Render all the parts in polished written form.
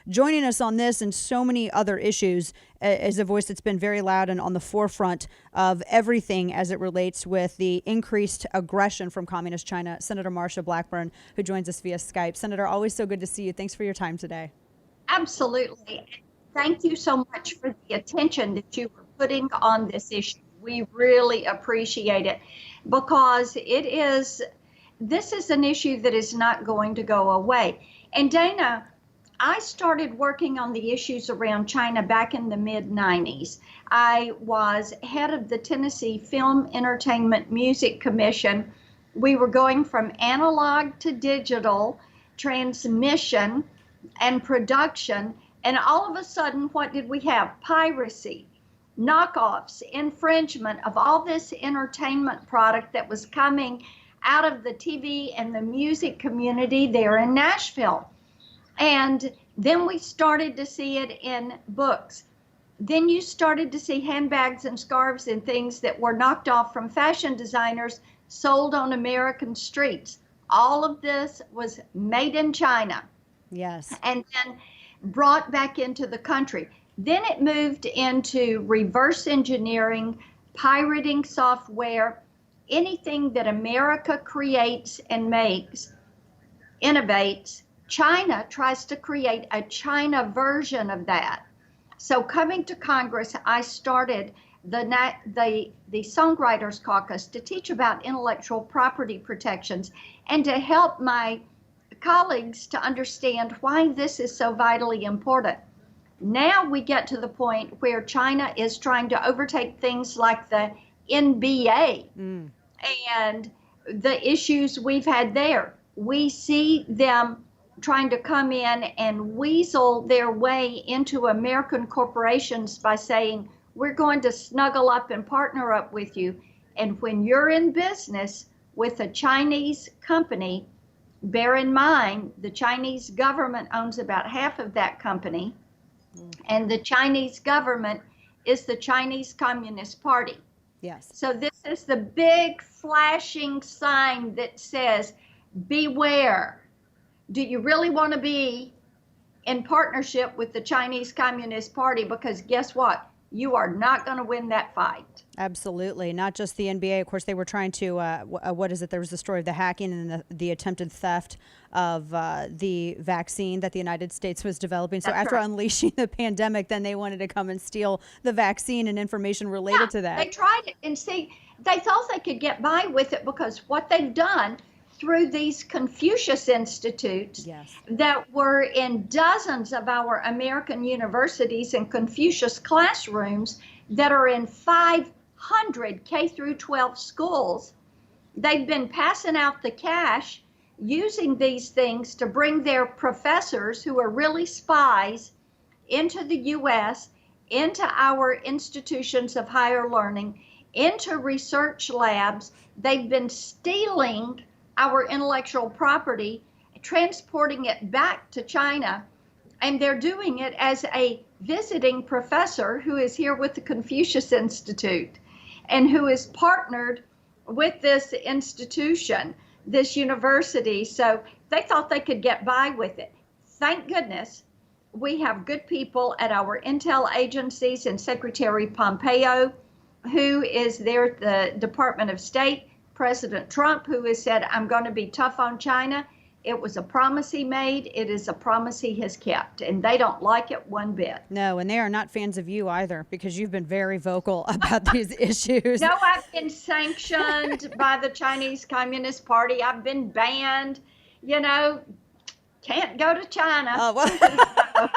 joining us on this and so many other issues as a voice that's been very loud and on the forefront of everything as it relates with the increased aggression from Communist China. Senator Marsha Blackburn, who joins us via Skype. Senator, always so good to see you. Thanks for your time today. Absolutely. Thank you so much for the attention that you were putting on this issue. We really appreciate it because this is an issue that is not going to go away. And Dana, I started working on the issues around China back in the mid-90s. I was head of the Tennessee Film Entertainment Music Commission. We were going from analog to digital transmission and production, and all of a sudden, what did we have? Piracy, knockoffs, infringement of all this entertainment product that was coming out of the TV and the music community there in Nashville. And then we started to see it in books. Then you started to see handbags and scarves and things that were knocked off from fashion designers sold on American streets. All of this was made in China. Yes. And then brought back into the country. Then it moved into reverse engineering, pirating software, anything that America creates and makes, innovates. China tries to create a China version of that. So coming to Congress, I started the Songwriters Caucus to teach about intellectual property protections and to help my colleagues to understand why this is so vitally important. Now we get to the point where China is trying to overtake things like the NBA and the issues we've had there. We see them trying to come in and weasel their way into American corporations by saying, we're going to snuggle up and partner up with you. And when you're in business with a Chinese company, bear in mind, the Chinese government owns about half of that company, and the Chinese government is the Chinese Communist Party. Yes. So this is the big flashing sign that says, beware. Do you really want to be in partnership with the Chinese Communist Party? Because guess what? You are not going to win that fight. Absolutely. Not just the NBA. Of course, they were trying to, what is it? There was the story of the hacking and the attempted theft of the vaccine that the United States was developing. So That's after right. unleashing the pandemic, then they wanted to come and steal the vaccine and information related to that. They tried it and see, they thought they could get by with it because what they've done through these Confucius Institutes Yes. that were in dozens of our American universities and Confucius classrooms that are in 500 K through 12 schools. They've been passing out the cash using these things to bring their professors who are really spies into the US, into our institutions of higher learning, into research labs. They've been stealing our intellectual property, transporting it back to China, and they're doing it as a visiting professor who is here with the Confucius Institute and who is partnered with this institution, this university. So they thought they could get by with it. Thank goodness we have good people at our intel agencies, and Secretary Pompeo, who is there at the Department of State, President Trump, who has said, I'm going to be tough on China. It was a promise he made. It is a promise he has kept, and they don't like it one bit. No, and they are not fans of you either, because you've been very vocal about these issues. No, I've been sanctioned by the Chinese Communist Party. I've been banned, can't go to China. Oh, well.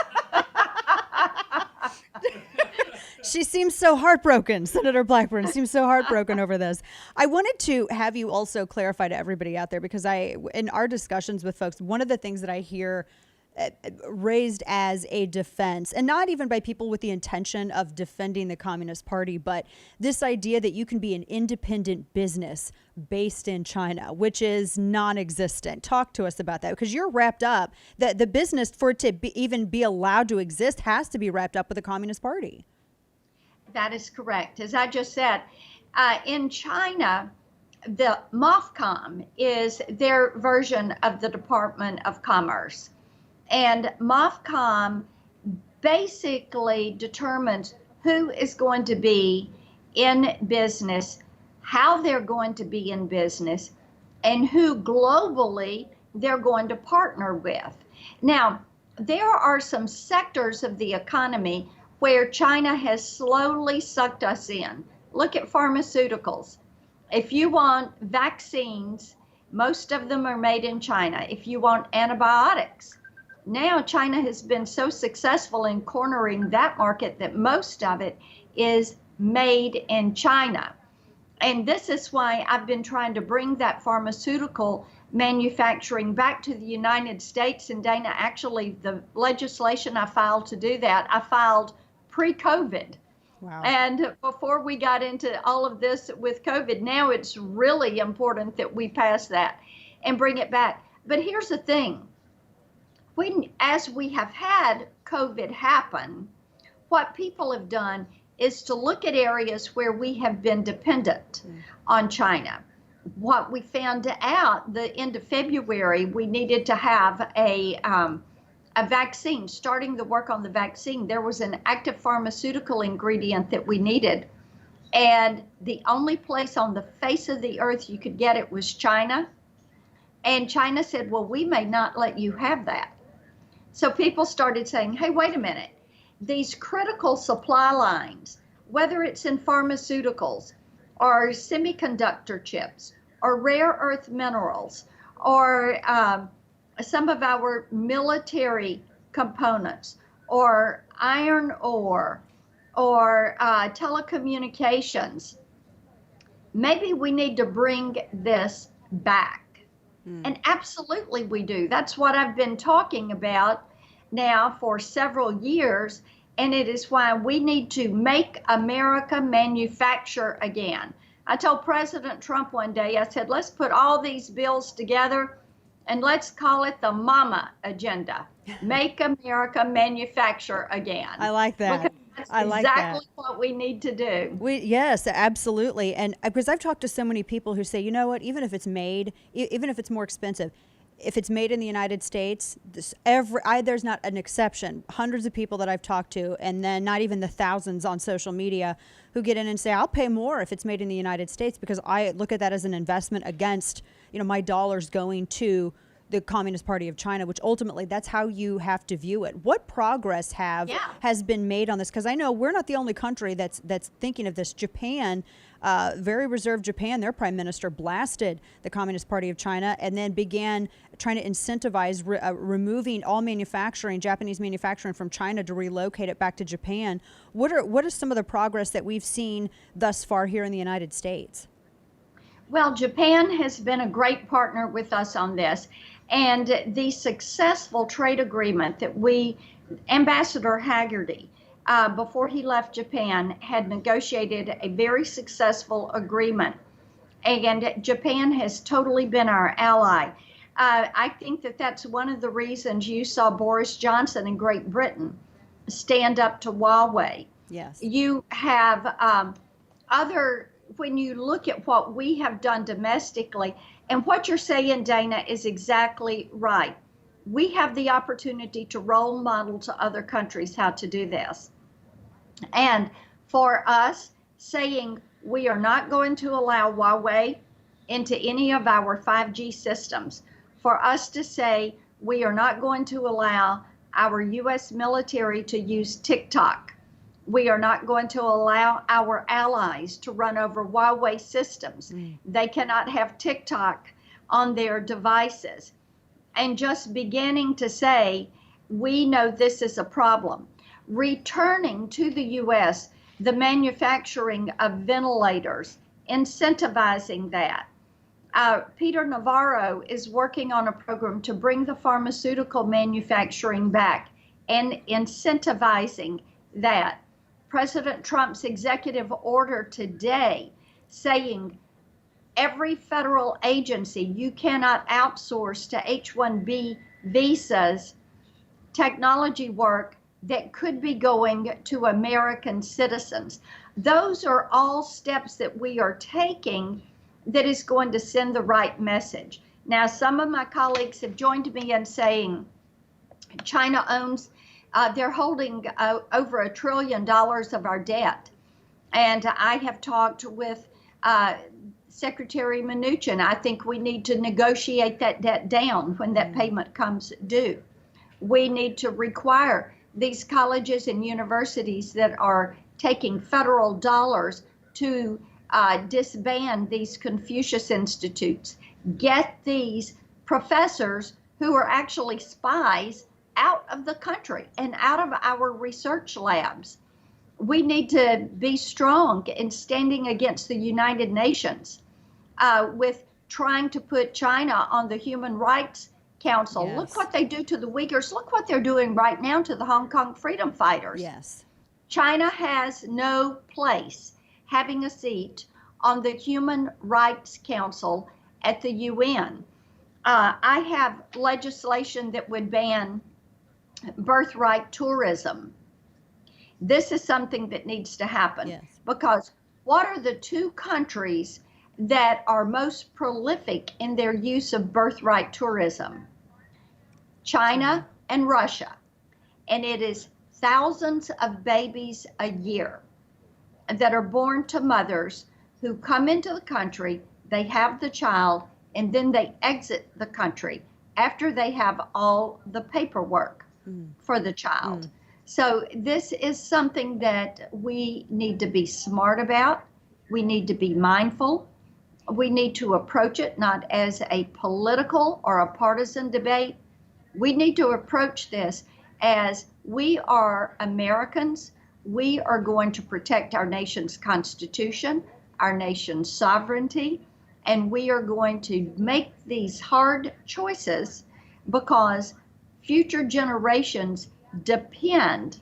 She seems so heartbroken. Senator Blackburn seems so heartbroken over this. I wanted to have you also clarify to everybody out there, because in our discussions with folks, one of the things that I hear raised as a defense, and not even by people with the intention of defending the Communist Party, but this idea that you can be an independent business based in China, which is non-existent. Talk to us about that, because you're wrapped up, that the business, for it to even be allowed to exist, has to be wrapped up with the Communist Party. That is correct. As I just said, in China, the MOFCOM is their version of the Department of Commerce. And MOFCOM basically determines who is going to be in business, how they're going to be in business, and who globally they're going to partner with. Now, there are some sectors of the economy where China has slowly sucked us in. Look at pharmaceuticals. If you want vaccines, most of them are made in China. If you want antibiotics, now China has been so successful in cornering that market that most of it is made in China. And this is why I've been trying to bring that pharmaceutical manufacturing back to the United States. And Dana, actually, the legislation I filed to do that, I filed pre-COVID. Wow. And before we got into all of this with COVID, now it's really important that we pass that and bring it back. But here's the thing. As we have had COVID happen, what people have done is to look at areas where we have been dependent on China. What we found out the end of February, we needed to have a vaccine. Starting the work on the vaccine, there was an active pharmaceutical ingredient that we needed. And the only place on the face of the earth you could get it was China. And China said, well, we may not let you have that. So people started saying, hey, wait a minute. These critical supply lines, whether it's in pharmaceuticals or semiconductor chips or rare earth minerals or some of our military components or iron ore or telecommunications, maybe we need to bring this back. And absolutely we do. That's what I've been talking about now for several years. And it is why we need to make America manufacture again. I told President Trump one day, I said, let's put all these bills together and let's call it the MAMA agenda. Make America manufacture again. I like that. Because that's exactly what we need to do. Yes, absolutely. And because I've talked to so many people who say, you know what, even if it's made, even if it's more expensive, if it's made in the United States, there's not an exception. Hundreds of people that I've talked to, and then not even the thousands on social media who get in and say, I'll pay more if it's made in the United States because I look at that as an investment against, my dollars going to the Communist Party of China, which ultimately that's how you have to view it. What progress has been made on this? Because I know we're not the only country that's thinking of this. Japan, very reserved Japan, their prime minister blasted the Communist Party of China and then began trying to incentivize removing all manufacturing, Japanese manufacturing from China to relocate it back to Japan. What is some of the progress that we've seen thus far here in the United States? Well, Japan has been a great partner with us on this. And the successful trade agreement that Ambassador Haggerty, before he left Japan, had negotiated a very successful agreement. And Japan has totally been our ally. I think that that's one of the reasons you saw Boris Johnson in Great Britain stand up to Huawei. Yes. You have when you look at what we have done domestically, and what you're saying, Dana, is exactly right. We have the opportunity to role model to other countries how to do this. And for us, saying we are not going to allow Huawei into any of our 5G systems, for us to say we are not going to allow our U.S. military to use TikTok, we are not going to allow our allies to run over Huawei systems. They cannot have TikTok on their devices. And just beginning to say, we know this is a problem. Returning to the U.S. the manufacturing of ventilators, incentivizing that. Peter Navarro is working on a program to bring the pharmaceutical manufacturing back and incentivizing that. President Trump's executive order today saying every federal agency, you cannot outsource to H-1B visas technology work that could be going to American citizens. Those are all steps that we are taking that is going to send the right message. Now, some of my colleagues have joined me in saying, China owns, they're holding over $1 trillion of our debt. And I have talked with Secretary Mnuchin. I think we need to negotiate that debt down when that payment comes due. We need to require these colleges and universities that are taking federal dollars to disband these Confucius Institutes, get these professors who are actually spies out of the country and out of our research labs. We need to be strong in standing against the United Nations with trying to put China on the Human Rights Council. Yes. Look what they do to the Uyghurs. Look what they're doing right now to the Hong Kong freedom fighters. Yes. China has no place having a seat on the Human Rights Council at the UN. I have legislation that would ban birthright tourism. This is something that needs to happen. Yes. Because what are the two countries that are most prolific in their use of birthright tourism? China and Russia. And it is thousands of babies a year that are born to mothers who come into the country, they have the child, and then they exit the country after they have all the paperwork for the child. So this is something that we need to be smart about. We need to be mindful. We need to approach it not as a political or a partisan debate. We need to approach this as we are Americans. We are going to protect our nation's Constitution, our nation's sovereignty, and we are going to make these hard choices because future generations depend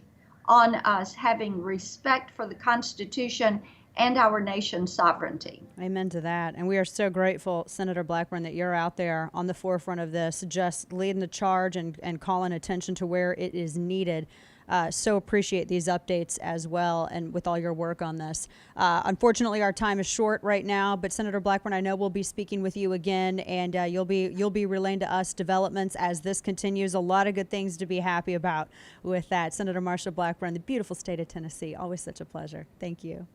on us having respect for the Constitution and our nation's sovereignty. Amen to that. And we are so grateful, Senator Blackburn, that you're out there on the forefront of this, just leading the charge and calling attention to where it is needed. So appreciate these updates as well, and with all your work on this. Unfortunately, our time is short right now, but Senator Blackburn, I know we'll be speaking with you again, and you'll be relaying to us developments as this continues. A lot of good things to be happy about with that. Senator Marsha Blackburn, the beautiful state of Tennessee. Always such a pleasure. Thank you.